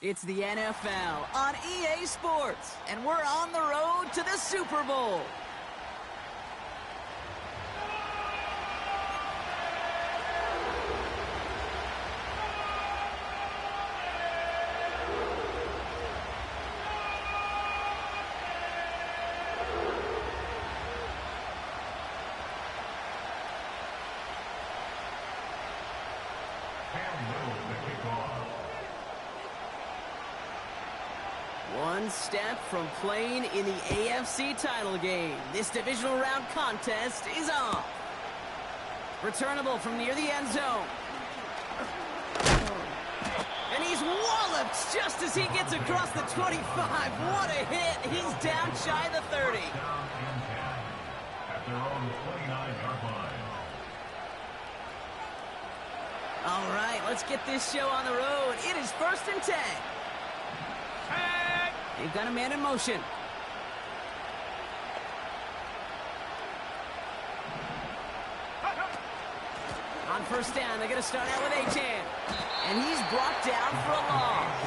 It's the NFL on EA Sports, and we're on the road to the Super Bowl. One step from playing in the AFC title game. This divisional round contest is on. Returnable from near the end zone. And he's walloped just as he gets across the 25. What a hit. He's down shy of the 30. At their own 29-yard line. All right, let's get this show on the road. It is 1st and 10. They've got a man in motion. On 1st down, they're going to start out with Achan. And he's brought down for a loss.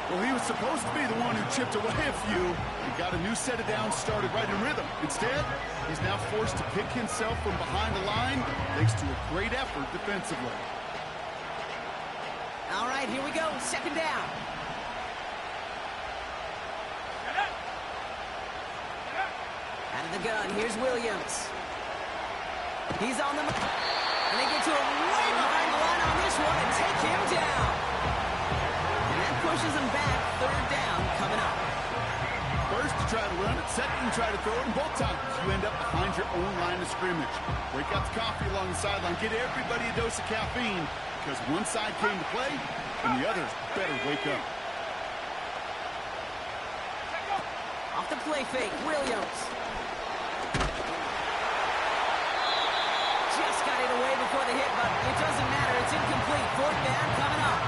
Well, he was supposed to be the one who chipped away a few. He got a new set of downs started right in rhythm. Instead, he's now forced to pick himself from behind the line thanks to a great effort defensively. All right, here we go. 2nd down. Out of the gun, here's Williams. He's on the... And they get to him way behind the line on this one and take him down. And that pushes him back. 3rd down coming up. First, you try to run it. Second, you try to throw it. And both times, you end up behind your own line of scrimmage. Break out the coffee along the sideline. Get everybody a dose of caffeine because one side came to play and the others better wake up. Off the play fake, Williams. Just got it away before the hit, but it doesn't matter. It's incomplete. 4th down coming up.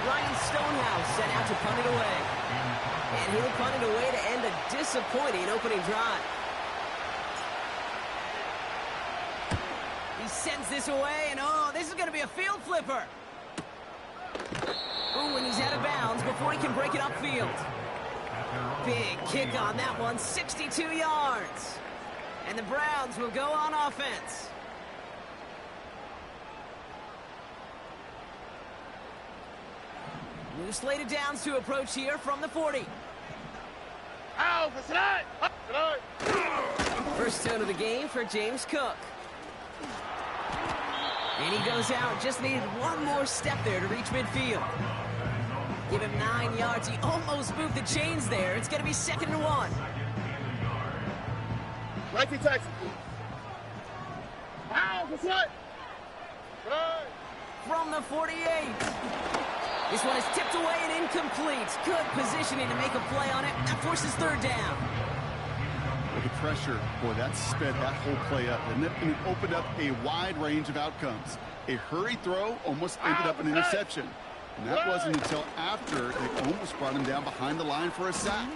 Ryan Stonehouse sent out to punt it away. And he'll punt it away to end a disappointing opening drive. He sends this away, and oh, this is going to be a field flipper. Ooh, and he's out of bounds before he can break it upfield. Big kick on that one, 62 yards. And the Browns will go on offense. New slated downs to approach here from the 40. First down of the game for James Cook. And he goes out, just needed one more step there to reach midfield. Give him 9 yards. He almost moved the chains there. It's going to be 2nd and 1. Mikey Texas. From the 48. This one is tipped away and incomplete. Good positioning to make a play on it. That forces 3rd down. With the pressure, boy, that sped that whole play up, didn't it? And it opened up a wide range of outcomes. A hurried throw almost ended up an interception. And that wasn't until after they almost brought him down behind the line for a sack.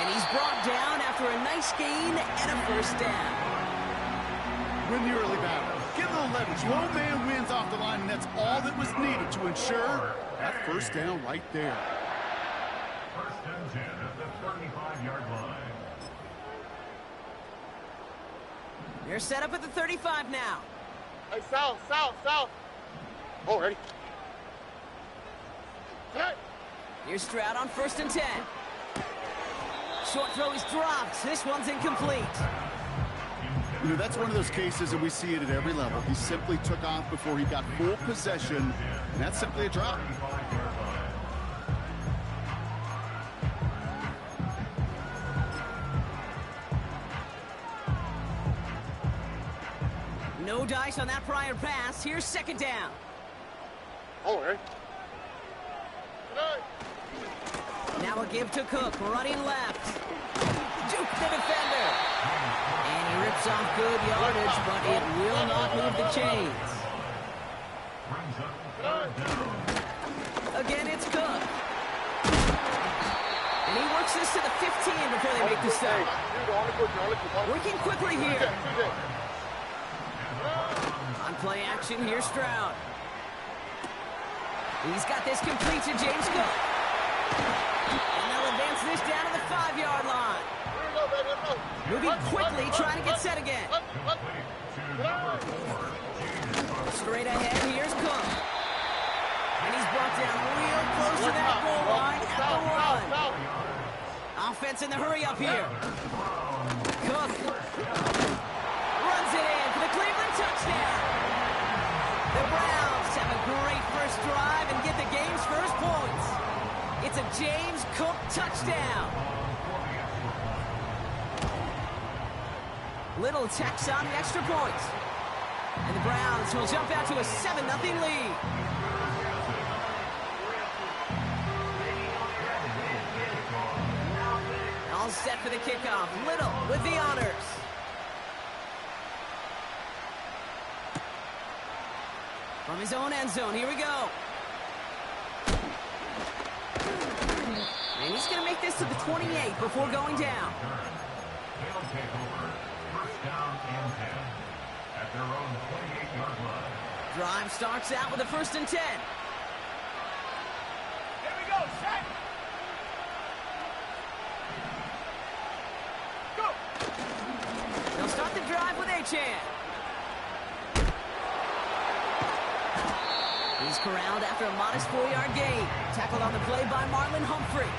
And he's brought down after a nice gain and a 1st down. Win the early battle. Get a little leverage. One man wins off the line, and that's all that was needed to ensure that 1st down right there. 1st and 10 at the 35-yard line. They're set up at the 35 now. Hey, south. Oh, ready. Hey. Here's Stroud on 1st and 10. Short throw is dropped. This one's incomplete. You know, that's one of those cases, and we see it at every level. He simply took off before he got full possession, and that's simply a drop. No dice on that prior pass. Here's 2nd down. Oh, ready. Now a give to Cook, running left. Juke the defender. And he rips off good yardage, but it will not move the chains. Again, it's Cook. And he works this to the 15 before they make the stop. Working quickly here. On play action. action. Here's Stroud. He's got this complete to James Cook. And they'll advance this down to the 5-yard line. Moving quickly, trying to get set again. Straight ahead, here's Cook. And he's brought down real close to that goal line at the 1. Offense in the hurry up here. Cook runs it in for the Cleveland touchdown. The Browns have a great first drive and get the game's first points. It's a James Cook touchdown. Little tax on the extra points. And the Browns will jump out to a 7-0 lead. All set for the kickoff. Little with the honors. From his own end zone, here we go. And he's going to make this to the 28 before going down. They'll take over. First down and 10 at their own 28-yard line. Drive starts out with a 1st and 10. Here we go, set. Go. They'll start the drive with Achane. He's corralled after a modest 4-yard gain. Tackled on the play by Marlon Humphrey.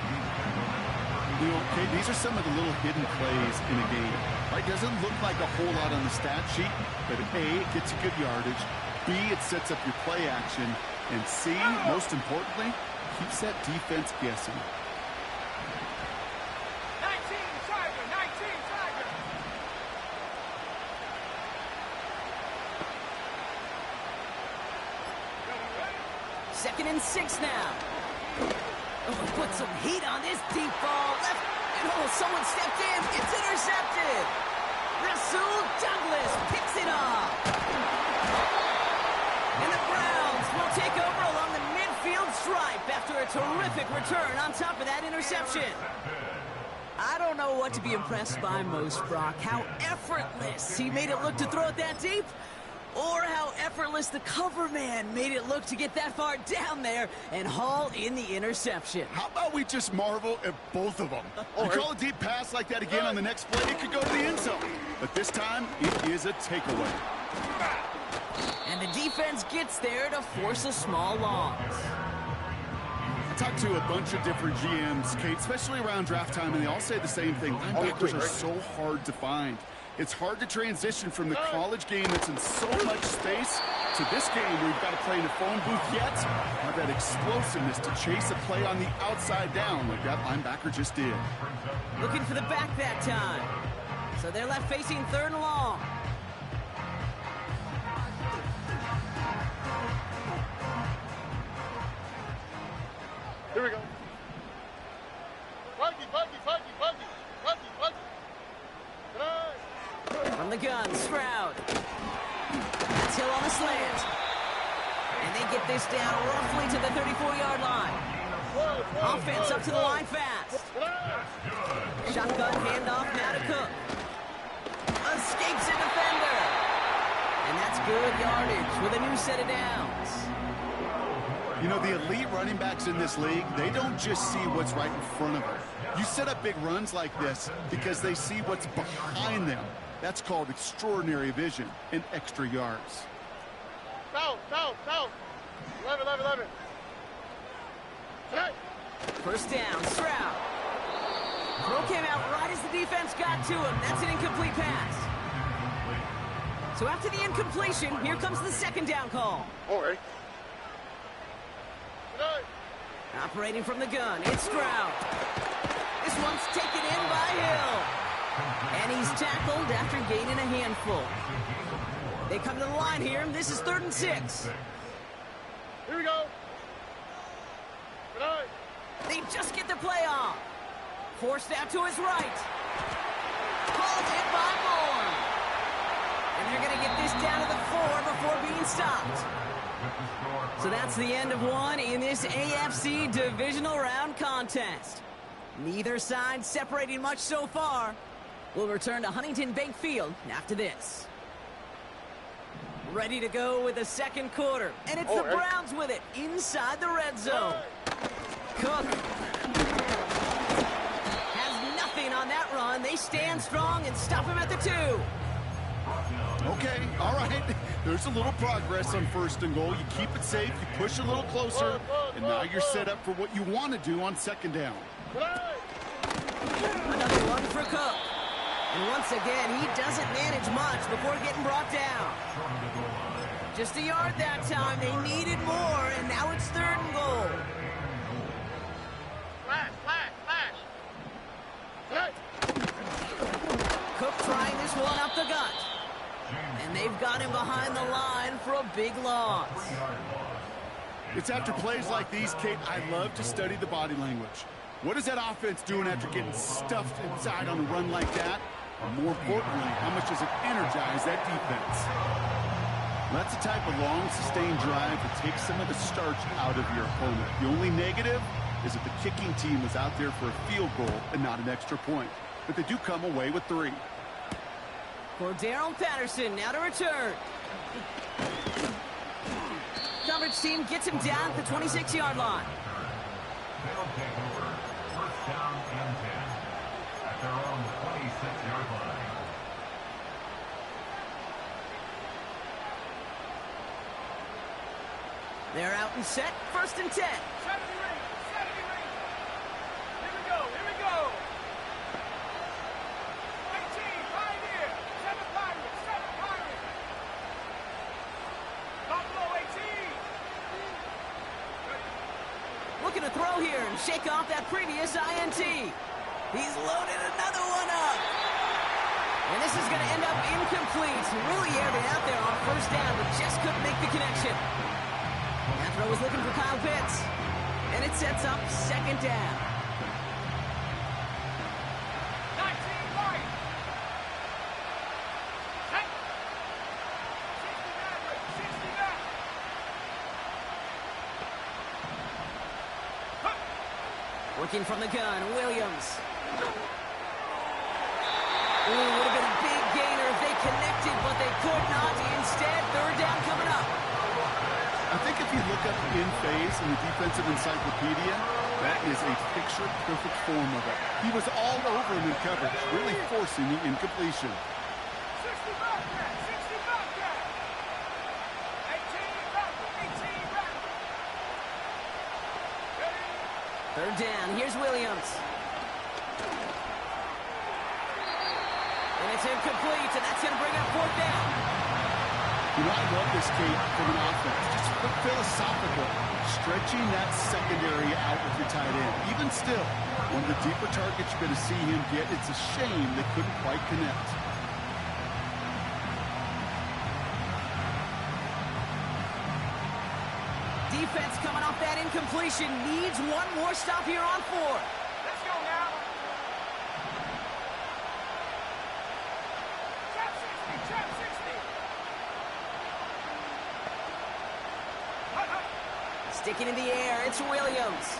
You know, okay, these are some of the little hidden plays in a game. Right, doesn't look like a whole lot on the stat sheet, but A, it gets you good yardage. B, it sets up your play action. And C, most importantly, keeps that defense guessing. 19, Tiger, 19, Tiger. Second and 6 now. Oh, put some heat on this deep ball. Left. And oh, someone stepped in. It's intercepted. Rasul Douglas picks it up. And the Browns will take over along the midfield stripe after a terrific return on top of that interception. I don't know what to be impressed by most, Brock. How effortless he made it look to throw it that deep, or how effortless the cover man made it look to get that far down there and haul in the interception. How about we just marvel at both of them? You call a deep pass like that again on the next play, it could go to the end zone. But this time, it is a takeaway. And the defense gets there to force a small loss. I talked to a bunch of different GMs, Kate, especially around draft time, and they all say the same thing. Linebackers are so hard to find. It's hard to transition from the college game that's in so much space to this game where you've got to play in a phone booth yet have that explosiveness to chase a play on the outside down like that linebacker just did. Looking for the back that time. So they're left facing 3rd and long. Here we go. Buggy, buggy, buggy, buggy, buggy, buggy. From the gun, Stroud. That's Hill on a slant. And they get this down roughly to the 34-yard line. Offense up to the line fast. Shotgun handoff now to Cook. Escapes a defender. And that's good yardage with a new set of downs. You know, the elite running backs in this league, they don't just see what's right in front of them. You set up big runs like this because they see what's behind them. That's called extraordinary vision and extra yards. South. 11. Hey. First down, Stroud. Throw came out right as the defense got to him. That's an incomplete pass. So after the incompletion, here comes the 2nd down call. All right. Operating from the gun, it's Stroud. This one's taken in by Hill. And he's tackled after gaining a handful. They come to the line here. This is 3rd and 6. Here we go. They just get the play off. Forced out to his right. Called in by Moore. And they're going to get this down to the 4 before being stopped. So that's the end of one in this AFC divisional round contest. Neither side separating much so far. We'll return to Huntington Bank Field after this. Ready to go with the second quarter. And it's the Browns with it inside the red zone. Cook has nothing on that run. They stand strong and stop him at the 2. Okay, all right. There's a little progress on 1st and goal. You keep it safe, you push a little closer, and now you're set up for what you want to do on 2nd down. Another one for Cook. And once again, he doesn't manage much before getting brought down. Just a yard that time. They needed more, and now it's 3rd and goal. Flash, flash, flash. Cook trying this one up the gut. And they've got him behind the line for a big loss. It's after plays like these, Kate, I love to study the body language. What is that offense doing after getting stuffed inside on a run like that? And more importantly, how much does it energize that defense? That's the type of long, sustained drive that takes some of the starch out of your opponent. The only negative is that the kicking team is out there for a field goal and not an extra point. But they do come away with 3. For Darrell Patterson, now to return. Coverage team gets him down at the 26-yard line. They'll take over 1st down and 10 at their own 26-yard line. They're out and set. 1st and 10. Set me ring, set me ring. Here we go, here we go. 18, Pioneer. 7 Pirates, 7 Pirates. Buffalo 18. Looking to throw here and shake off that previous INT. He's loaded another one up. And this is going to end up incomplete. Really aired it out there on 1st down, but just couldn't make the connection. That throw was looking for Kyle Pitts. And it sets up 2nd down. 19 right. 69. Working from the gun, Williams. Ooh, would have been a big gainer if they connected, but they could not. Instead, 3rd down coming up. I think if you look up in phase in the defensive encyclopedia, that is a picture-perfect form of it. He was all over him in coverage, really forcing the incompletion. 60 Bobcat, 60 Bobcat. 18 Bobcat, 18 Bobcat. 3rd down, here's Williams. And it's incomplete, and that's going to bring up 4th down. You know, I love this, Kate, from an offense. Just philosophical, stretching that secondary out with your tight end. Even still, one of the deeper targets you're going to see him get. It's a shame they couldn't quite connect. Defense coming off that incompletion needs one more stop here on 4. Let's go now. Trap 60, trap 60. Sticking in the air, it's Williams.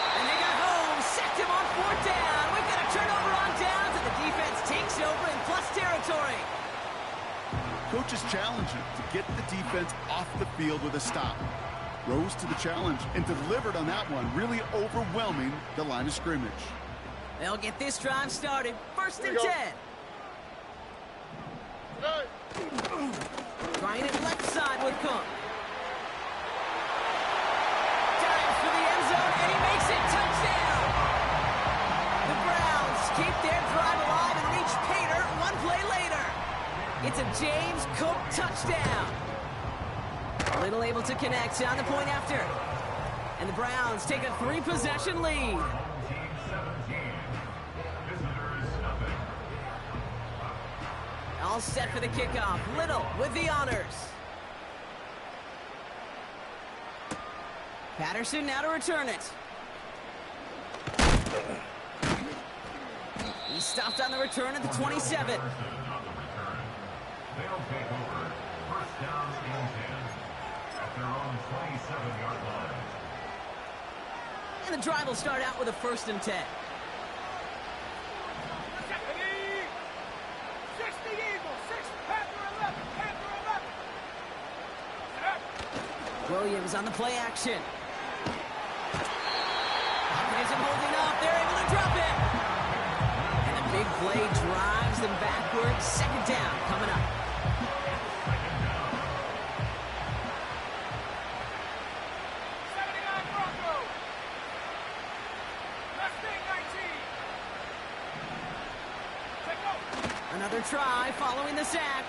And they got home, sacked him on 4th down. We've got a turnover on downs, and the defense takes over in plus territory. Coach is challenging to get the defense off the field with a stop. Rose to the challenge and delivered on that one, really overwhelming the line of scrimmage. They'll get this drive started. 1st and 10. Trying it left side with Cook. Dives for the end zone, and he makes it. Touchdown! The Browns keep their drive alive and reach Pater 1 play later. It's a James Cook touchdown. Little able to connect on the point after. And the Browns take a 3-possession lead. All set for the kickoff. Little with the honors. Patterson now to return it. He stopped on the return at the 27. They'll take over 1st down and 10 at their own 27-yard line. And the drive will start out with a 1st and 10. 60. Williams on the play action. Offense holding up. They're able to drop it. And a big play drives them backwards. Second down coming up. Another try following the sack.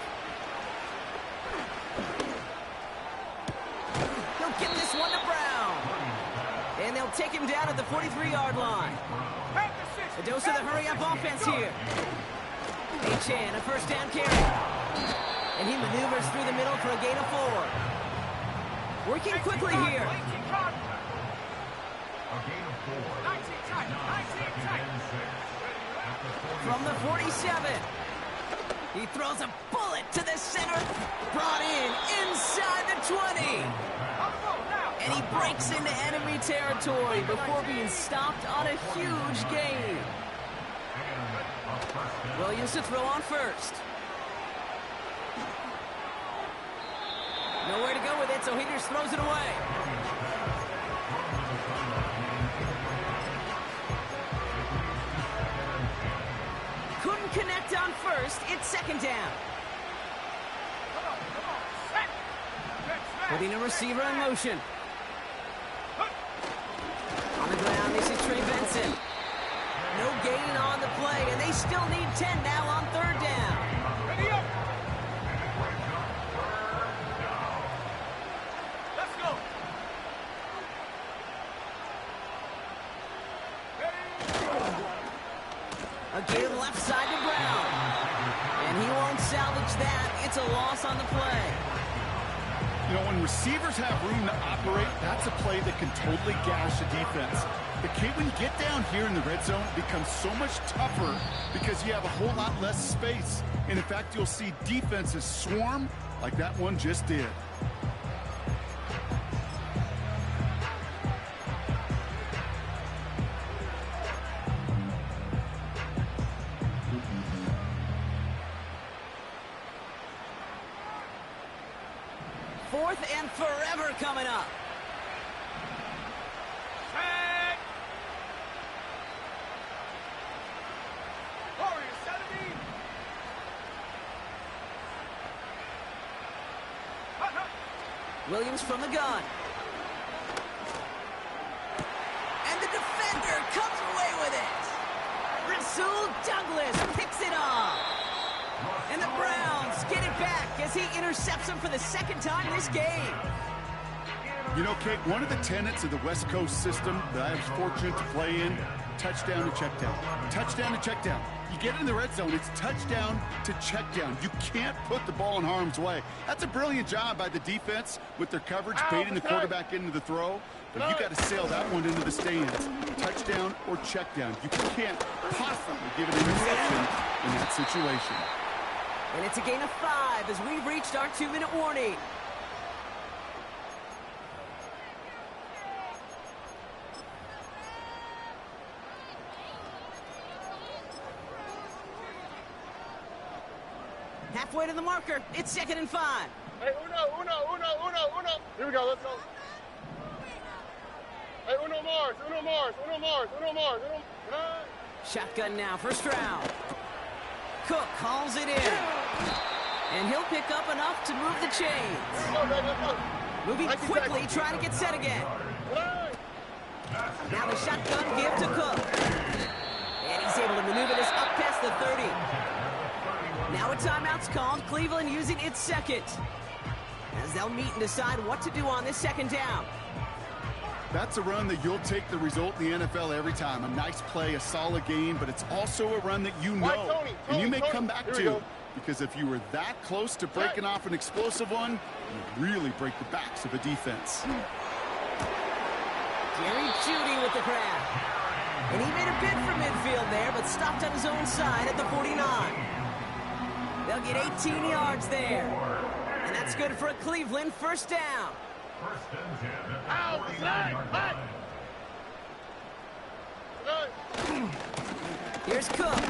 He'll get this one to Brown. And they'll take him down at the 43-yard line. A dose of the hurry-up offense here. Achan, a first down carry. And he maneuvers through the middle for a gain of 4. Working quickly here. A gain of 4. From the 47. He throws a bullet to the center. Brought in inside the 20. And he breaks into enemy territory before being stopped on a huge gain. Williams to throw on first. Nowhere to go with it, so he just throws it away. Couldn't connect on first. It's second down. Putting a receiver in motion. On the ground, this is Trey Benson. No gain on the play, and they still need 10 now on third down. Ready up. Let's go. A give left side to Brown. And he won't salvage that. It's a loss on the play. You know, when receivers have room to operate, that's a play that can totally gash a defense. But Kate, when you get down here in the red zone, it becomes so much tougher because you have a whole lot less space. And in fact, you'll see defenses swarm like that one just did. Fourth and forever coming up. Tag. Warriors 70. Williams from the gun. And the defender comes away with it. Rasul Douglas picks it off. And the Browns get it back as he intercepts him for the second time this game. You know, Kate, one of the tenets of the West Coast system that I was fortunate to play in, touchdown to check down. Touchdown to check down. You get in the red zone, it's touchdown to check down. You can't put the ball in harm's way. That's a brilliant job by the defense with their coverage, baiting the quarterback into the throw. But you got to sail that one into the stands. Touchdown or check down. You can't possibly give an interception in that situation. And it's a gain of 5 as we've reached our 2-minute warning. Halfway to the marker. It's 2nd and 5. Hey, uno. Here we go, let's go. Hey, uno Mars. Shotgun now for Stroud. Cook calls it in. And he'll pick up enough to move the chains. Moving quickly, trying to get set again. Now the shotgun give to Cook. And he's able to maneuver this up past the 30. Now a timeout's called. Cleveland using its second. As they'll meet and decide what to do on this second down. That's a run that you'll take the result in the NFL every time. A nice play, a solid game, but it's also a run that you know and you may come back to. Because if you were that close to breaking off an explosive one, you really break the backs of a defense. Jerry Jeudy with the grab. And he made a bid for midfield there, but stopped on his own side at the 49. They'll get 18 yards there. And that's good for a Cleveland first down. First and 10 at the 49-yard line. Here's Cook.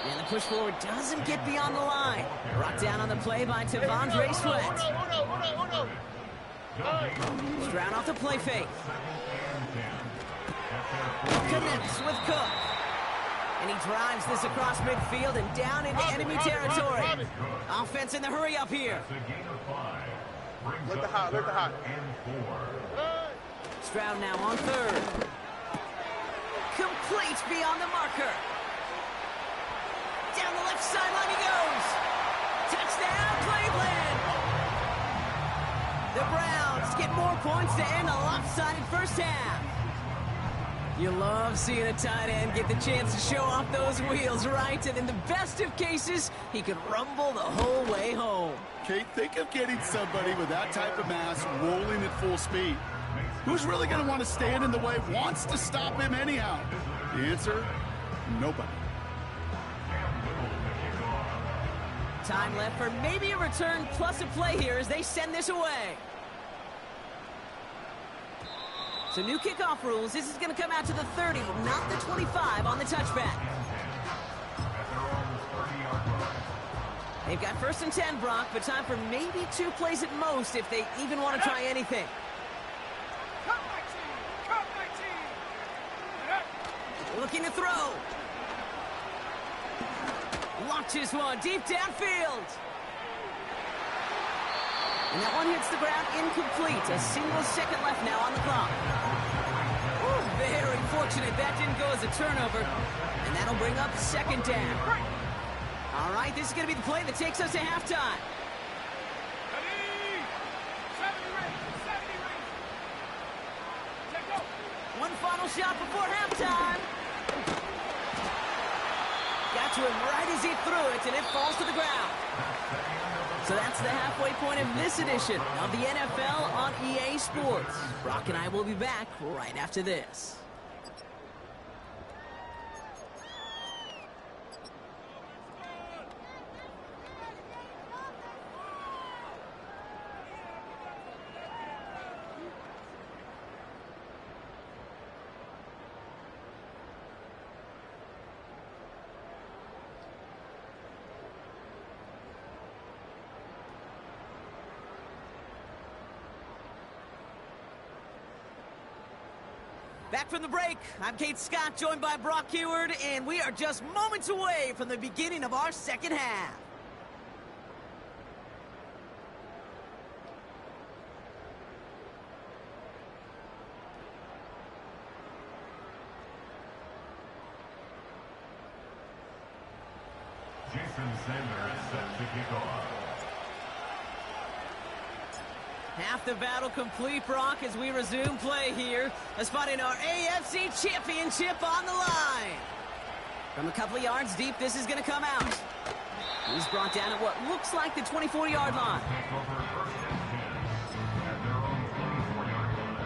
And the push forward doesn't get beyond the line. Brought down on the play by Tavondre Sweat. Stroud off the play fake. Connects with Cook. And he drives this across midfield and down into enemy territory. Offense in the hurry up here. Let the hot. Stroud now on third. Complete beyond the marker. Down the left sideline he goes. Touchdown, Cleveland. The Browns get more points to end a lopsided first half. You love seeing a tight end get the chance to show off those wheels, right? And in the best of cases, he could rumble the whole way home. Kate, think of getting somebody with that type of mass rolling at full speed. Who's really going to want to stand in the way, wants to stop him anyhow? The answer, nobody. Time left for maybe a return plus a play here as they send this away. So new kickoff rules. This is going to come out to the 30, not the 25 on the touchback. They've got 1st and 10, Brock, but time for maybe 2 plays at most if they even want to try anything. Cut my team! Looking to throw. Launches one deep downfield. And that one hits the ground incomplete. A single second left now on the clock. Ooh, very fortunate that didn't go as a turnover. And that'll bring up 2nd down. All right, this is going to be the play that takes us to halftime. Ready? 70 range. Check go. One final shot before halftime. Got to him right as he threw it, and it falls to the ground. So that's the halfway point of this edition of the NFL on EA Sports. Brock and I will be back right after this. Back from the break, I'm Kate Scott, joined by Brock Heward, and we are just moments away from the beginning of our second half. Jason Sander is set to kick off. Half the battle complete, Brock, as we resume play here. Spotting our AFC Championship on the line. From a couple of yards deep, this is going to come out. He's brought down at what looks like the 24-yard line. Take over 1st and 10 at their own 24-yard line.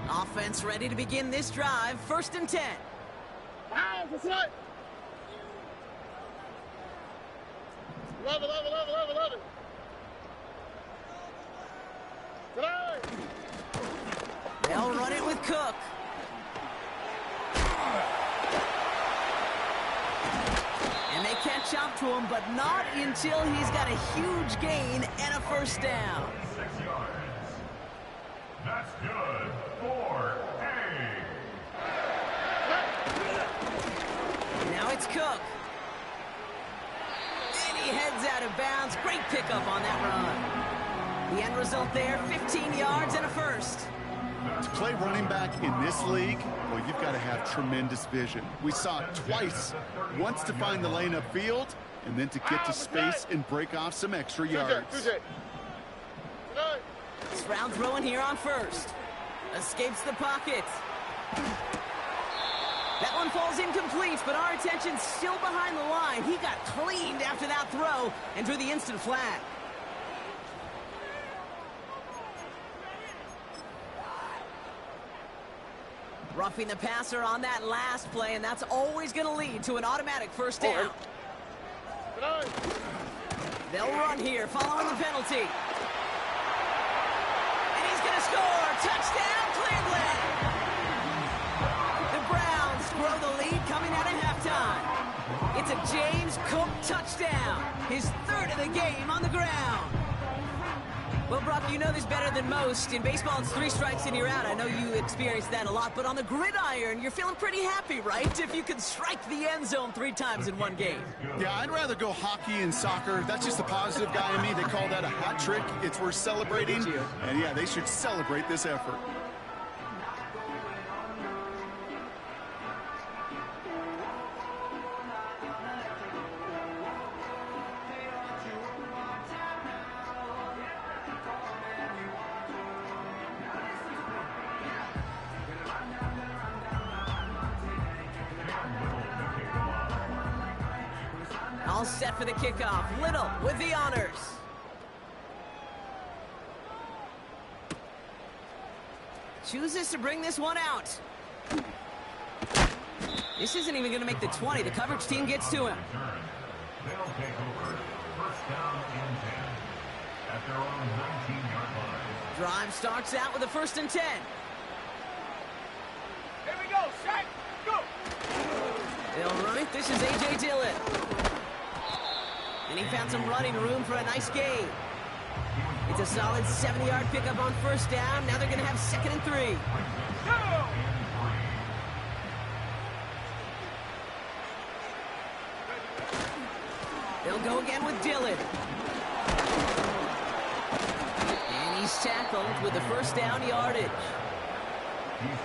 Offense ready to begin this drive. 1st and 10. Wow, what's that? Love it. Today. They'll run it with Cook. And they catch up to him, but not until he's got a huge gain and a 1st down. 6 yards. That's good for A. Now it's Cook. And he heads out of bounds. Great pickup on that run. The end result there, 15 yards and a 1st. To play running back in this league, well, you've got to have tremendous vision. We saw it twice. Once to find the lane upfield, and then to get to space and break off some extra yards. Stroud throwing here on 1st. Escapes the pocket. That one falls incomplete, but our attention's still behind the line. He got cleaned after that throw and drew the instant flag. Roughing the passer on that last play, and that's always going to lead to an automatic 1st down. Today. They'll run here following the penalty. And he's going to score. Touchdown, Cleveland. The Browns grow the lead coming out of halftime. It's a James Cook touchdown. His third of the game on the ground. Well, Brock, you know this better than most. In baseball, it's 3 strikes and you're out. I know you experienced that a lot, but on the gridiron, you're feeling pretty happy, right? If you can strike the end zone 3 times in one game. Yeah, I'd rather go hockey and soccer. That's just the positive guy in me. They call that a hat trick. It's worth celebrating. And yeah, they should celebrate this effort. All set for the kickoff. Little with the honors. Chooses to bring this one out. This isn't even going to make the 20. The coverage team gets to him. They'll take over. First down and 10 at their own 19-yard line. Drive starts out with a 1st and 10. Here we go, Shaq. Go. They'll run it. This is A.J. Dillon. And he found some running room for a nice gain. It's a solid 70-yard pickup on 1st down. Now they're going to have 2nd and 3. Go. They'll go again with Dillon. And he's tackled with the 1st down yardage.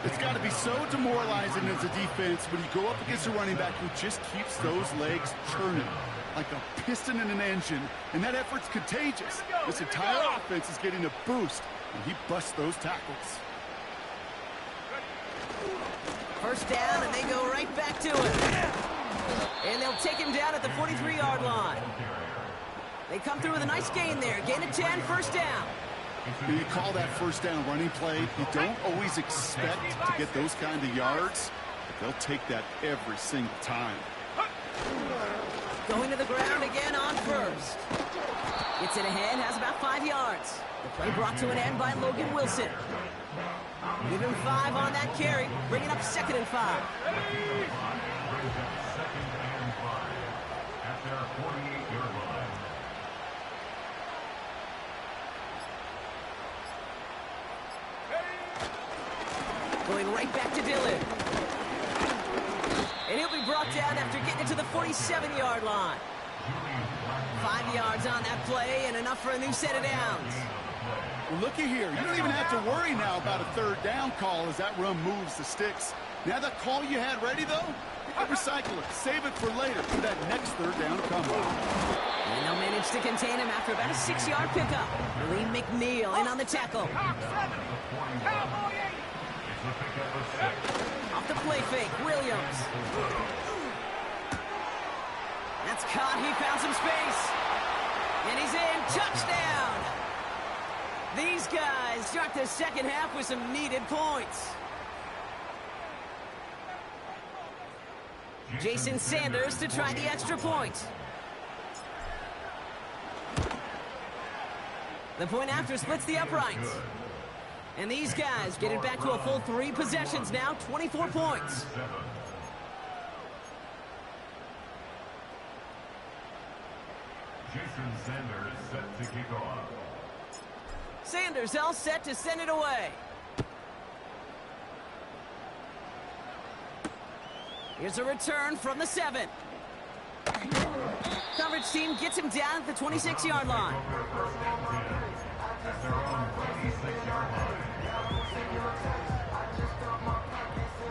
It's got to be so demoralizing as a defense when you go up against a running back who just keeps those legs churning like a piston in an engine, and that effort's contagious. This entire offense is getting a boost, and he busts those tackles. 1st down, and they go right back to it. And they'll take him down at the 43-yard line. They come through with a nice gain there. Gain of 10, 1st down. When you call that 1st down running play, you don't always expect to get those kind of yards, but they'll take that every single time. Going to the ground again on 1st. Gets it ahead, has about 5 yards. The play brought to an end by Logan Wilson. Give him 5 on that carry, bringing up 2nd and 5. At their 48-yard line. Going right back to Dillon. And he'll be brought down after getting it to the 47-yard line. 5 yards on that play and enough for a new set of downs. Well, looky here. You don't even have to worry now about a 3rd down call as that run moves the sticks. Now that call you had ready, though, you can recycle it. Save it for later for that next 3rd down comeback. And they'll manage to contain him after about a 6-yard pickup. Lee McNeil in on the tackle. Cock 7. Cowboy 8. Off the play fake, Williams. That's caught. He found some space. And he's in. Touchdown. These guys start the 2nd half with some needed points. Jason Sanders to try the extra point. The point after splits the uprights. And these guys get it back to a full 3 possessions now, 24 points. Jason Sanders set to kick off. Sanders all set to send it away. Here's a return from the 7. Coverage team gets him down at the 26-yard line. At their own 26-yard line.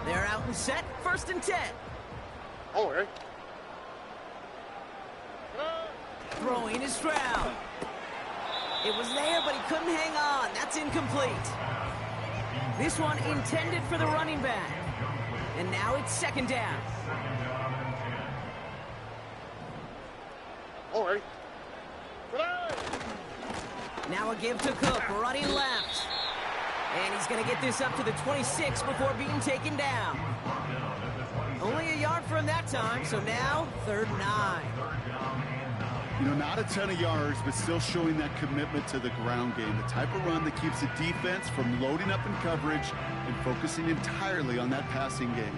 They're out and set, 1st and 10. Oh, hey. Throwing is Stroud. It was there, but he couldn't hang on. That's incomplete. This one intended for the running back. And now it's 2nd down. Oh, hey. Now a give to Cook, running left. And he's going to get this up to the 26 before being taken down. Only a yard for him that time, so now 3rd and 9. You know, not a ton of yards, but still showing that commitment to the ground game. The type of run that keeps the defense from loading up in coverage and focusing entirely on that passing game.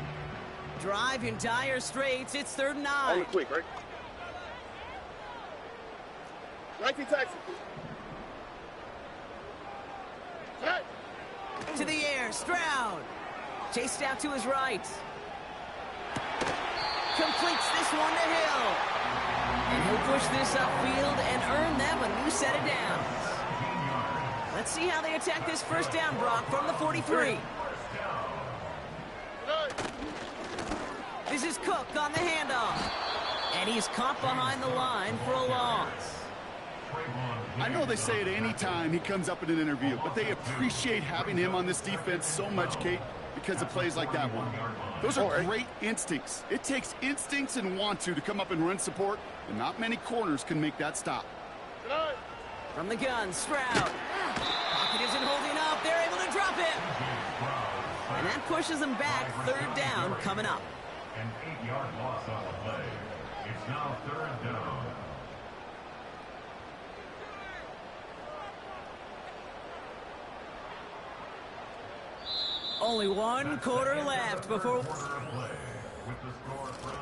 Drive in dire straits. It's 3rd and 9. Only quick, right? 19 taxi. Hey. To the air, Stroud. Chased out to his right. Completes this one to Hill. And he'll push this upfield and earn them a new set of downs. Let's see how they attack this 1st down, Brock, from the 43. This is Cook on the handoff. And he's caught behind the line for a loss. I know they say it any time he comes up in an interview, but they appreciate having him on this defense so much, Kate, because of plays like that one. Those are great instincts. It takes instincts and want to come up and run support, and not many corners can make that stop. From the gun, Stroud. Pocket isn't holding up. They're able to drop it. And that pushes them back. 3rd down coming up. An 8-yard loss on the play. It's now 3rd down. Only 1 quarter left before... Quarter of play with the score from...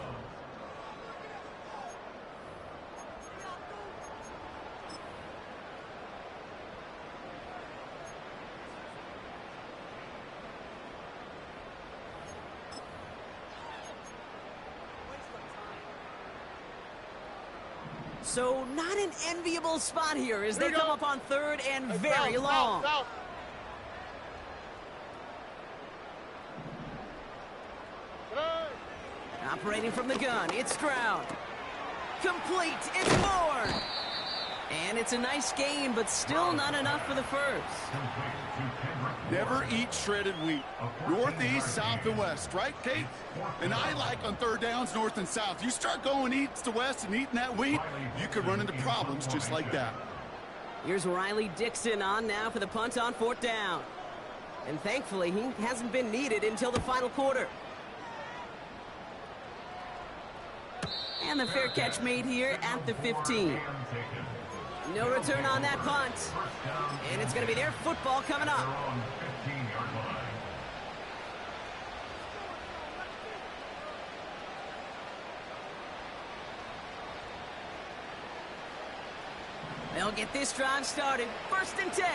So not an enviable spot here as they come up on 3rd and very long. Operating from the gun, it's Stroud. Complete, it's Ford. And it's a nice gain, but still not enough for the 1st. Never eat shredded wheat. Northeast, south, and west, right, Kate? And I like on 3rd downs, north and south. You start going east to west and eating that wheat, you could run into problems just like that. Here's Riley Dixon on now for the punt on 4th down. And thankfully, he hasn't been needed until the final quarter. And the fair catch made here at the 15. No return on that punt. And it's going to be their football coming up. They'll get this drive started. 1st and 10.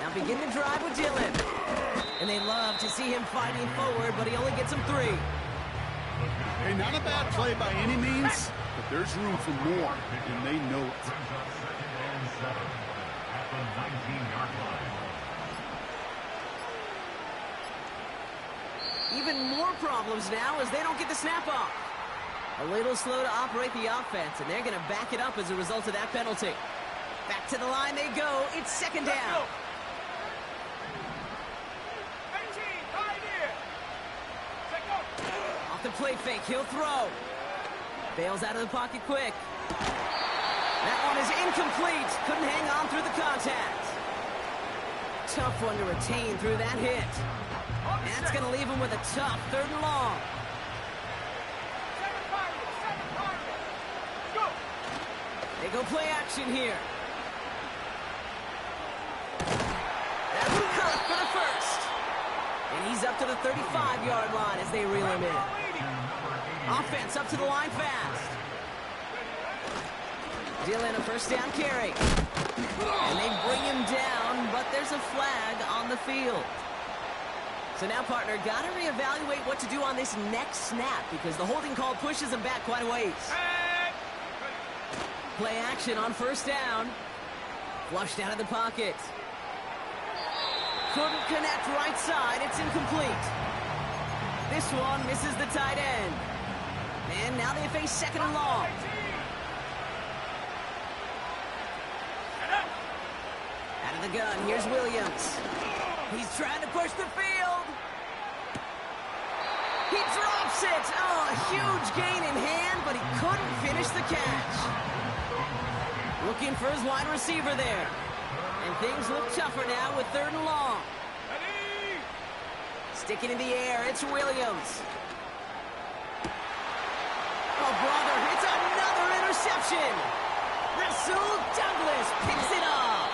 Now begin the drive with Dillon. And they love to see him fighting forward, but he only gets them 3. Hey, not a bad play by any means, but there's room for more, and they know it. Even more problems now as they don't get the snap off. A little slow to operate the offense, and they're going to back it up as a result of that penalty. Back to the line they go. It's 2nd down. Off the play fake, he'll throw. Bails out of the pocket quick. That one is incomplete. Couldn't hang on through the contact. Tough one to retain through that hit. That's going to leave him with a tough 3rd and long. They go play action here. That's Cook for the 1st. And he's up to the 35-yard line as they reel him in. Offense up to the line fast. Dillon, a 1st down carry. And they bring him down, but there's a flag on the field. So now, partner, got to reevaluate what to do on this next snap because the holding call pushes him back quite a ways. Play action on 1st down. Flushed out of the pocket. Couldn't connect right side. It's incomplete. This one misses the tight end. And now they face 2nd and long. Out of the gun, here's Williams. He's trying to push the field. He drops it. Oh, a huge gain in hand, but he couldn't finish the catch. Looking for his wide receiver there. And things look tougher now with 3rd and long. Sticking in the air, it's Williams. Oh, brother, it's another interception. Rasul Douglas picks it up.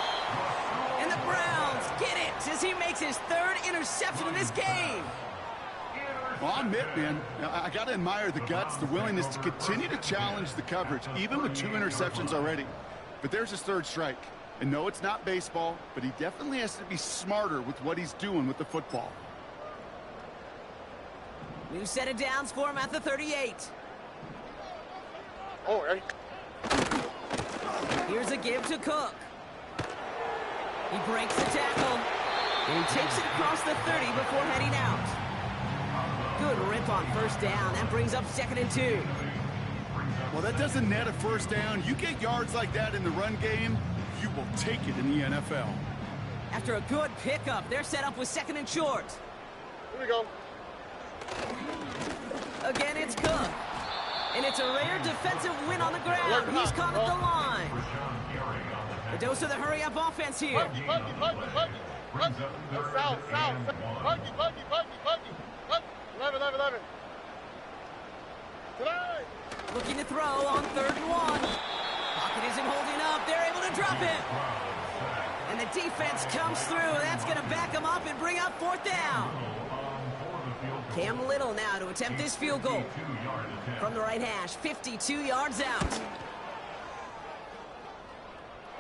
And the Browns get it as he makes his third interception in this game. Well, I'll admit, man, I got to admire the guts, the willingness to continue to challenge the coverage, even with 2 interceptions already. But there's his third strike. And no, it's not baseball, but he definitely has to be smarter with what he's doing with the football. New set of downs for him at the 38. Oh, ready? Here's a give to Cook. He breaks the tackle. And he takes it across the 30 before heading out. Good rip on first down. That brings up 2nd and 2. Well, that doesn't net a first down. You get yards like that in the run game, you will take it in the NFL. After a good pickup, they're set up with 2nd and short. Here we go. Again, it's Cook. And it's a rare defensive win on the ground. He's caught at the line. A dose of the hurry-up offense here. Buggy. South. Buggy. 11. Tonight. Looking to throw on 3rd and 1. Pocket isn't holding up. They're able to drop it. And the defense comes through. That's going to back them up and bring up 4th down. Cam Little now to attempt this field goal. From the right hash, 52 yards out.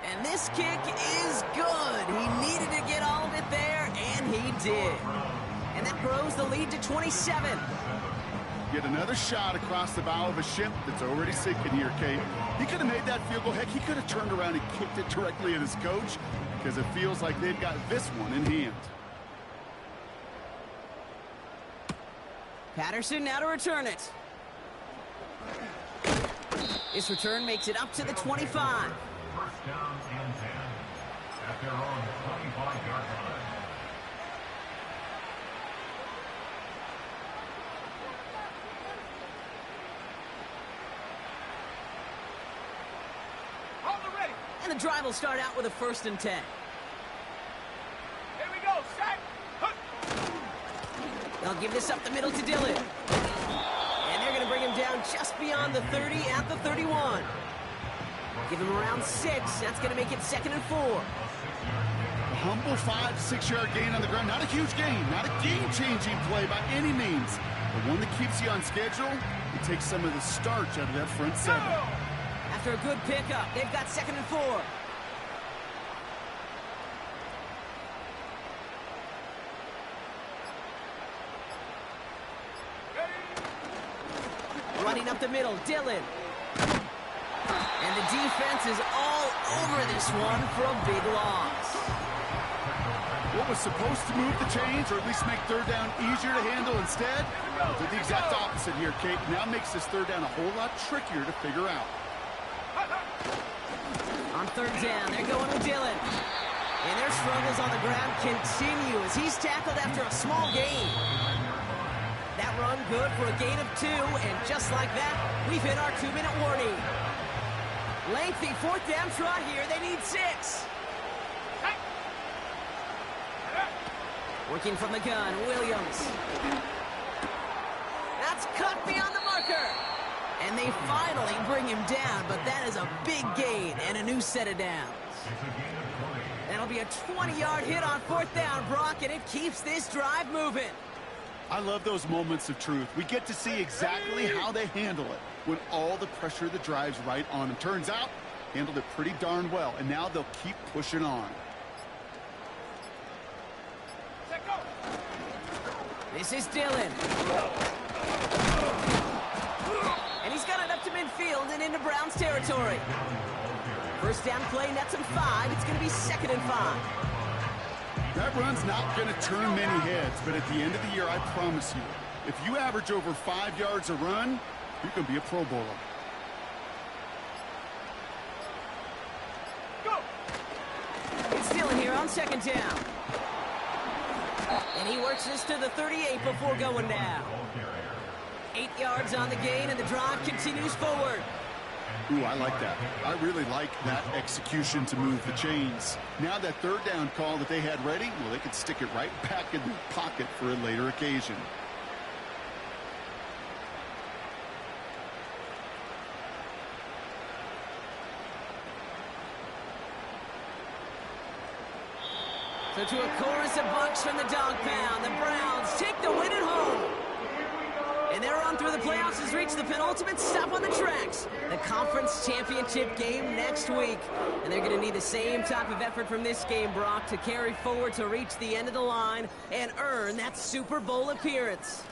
And this kick is good. He needed to get all of it there, and he did. And that grows the lead to 27. Get another shot across the bow of a ship that's already sinking here, Kate. He could have made that field goal. Heck, he could have turned around and kicked it directly at his coach because it feels like they've got this one in hand. Patterson now to return it. This return makes it up to the 25. First down and 10 at their own 25-yard line. And the drive will start out with a 1st and 10. Here we go, set. They'll give this up the middle to Dillon. And they're going to bring him down just beyond the 30 at the 31. Give him around 6. That's going to make it 2nd and 4. A humble 5-6-yard gain on the ground. Not a huge gain, not a game-changing play by any means, but one that keeps you on schedule and takes some of the starch out of that front 7. After a good pickup, they've got 2nd and 4. Running up the middle, Dillon. And the defense is all over this one for a big loss. What was supposed to move the chains, or at least make 3rd down easier to handle instead, did the exact opposite here, Kate. Now makes this 3rd down a whole lot trickier to figure out. On 3rd down, they're going with Dillon. And their struggles on the ground continue as he's tackled after a small gain. That run good for a gain of 2, and just like that, we've hit our 2-minute warning. Lengthy 4th down try here. They need 6. Working from the gun, Williams. That's cut beyond the marker. And they finally bring him down, but that is a big gain and a new set of downs. That'll be a 20-yard hit on 4th down, Brock, and it keeps this drive moving. I love those moments of truth. We get to see exactly how they handle it when all the pressure of the drive's right on them. Turns out, handled it pretty darn well, and now they'll keep pushing on. This is Dillon. And he's got it up to midfield and into Browns territory. First down play nets him 5. It's going to be 2nd and 5. That run's not going to turn many heads, but at the end of the year, I promise you, if you average over 5 yards a run, you can be a Pro Bowler. Go! It's Dillon here on 2nd down. And he works this to the 38 before going down. 8 yards on the gain, and the drive continues forward. Ooh, I like that. I really like that execution to move the chains. Now that 3rd down call that they had ready, well, they could stick it right back in the pocket for a later occasion. So to a chorus of bucks from the dog pound, the Browns take the win at home. And their run through the playoffs has reached the penultimate stop on the tracks. The conference championship game next week. And they're going to need the same type of effort from this game, Brock, to carry forward to reach the end of the line and earn that Super Bowl appearance.